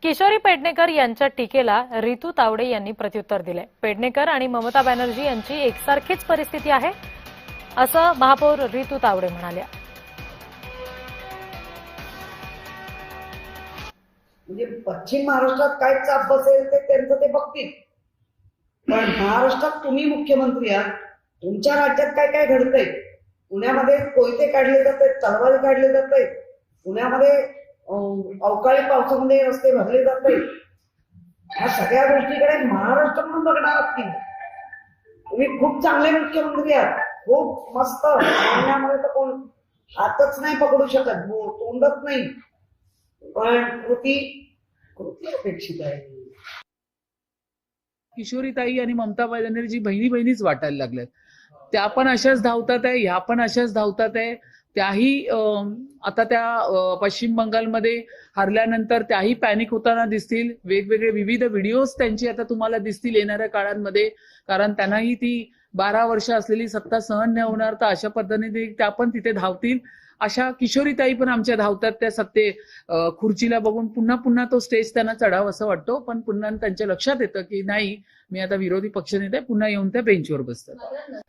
किशोरी पेडणेकर यांच्या टीकेला रितू तावडे यांनी प्रत्युत्तर दिले। पेडणेकर आणि ममता बॅनर्जी यांची एकसारखीच परिस्थिती आहे असं महापौर रितू तावडे म्हणाल्या। म्हणजे पश्चिम महाराष्ट्रात काय चाप बसेल ते त्यांचं ते बघतील, पण महाराष्ट्रात तुम्ही मुख्यमंत्री आहात, तुमच्या राज्यात काय काय घडतंय, पुण्यामध्ये कोयते काढले जात आहेत, तलवारी काढले जात आहेत, पुण्यामध्ये अवकाळी पावसामध्ये रस्ते भरले जात आहेत, ह्या सगळ्या गोष्टीकडे महाराष्ट्र म्हणून बघणार आहात की तुम्ही खूप चांगले मुख्यमंत्री आहात, खूप मस्त बोलण्यामध्ये तर कोण हातच नाही पकडू शकत, तोंडच नाही, पण कृती अपेक्षित आहे। किशोरीताई आणि ममता बॅनर्जी बहिणीच वाटायला लागल्यात। त्या पण अशाच धावतात आहे, ह्या पण अशाच धावतात आहे। त्याही आता त्या पश्चिम बंगालमध्ये हरल्यानंतर त्याही पॅनिक होताना दिसतील। वेगवेगळे विविध व्हिडिओज त्यांची आता तुम्हाला दिसतील येणाऱ्या काळांमध्ये, कारण त्यांनाही ती 12 वर्ष असलेली सत्ता सहन नाही होणार, तर अशा पद्धतीने त्या पण तिथे धावतील। अशा किशोरीताई पण आमच्या धावतात त्या सत्ते खुर्चीला बघून, पुन्हा पुन्हा तो स्टेज त्यांना चढावं असं वाटतो, पण पुन्हा त्यांच्या लक्षात येतं की नाही, मी आता विरोधी पक्षनेते, पुन्हा येऊन त्या बेंचवर बसतात।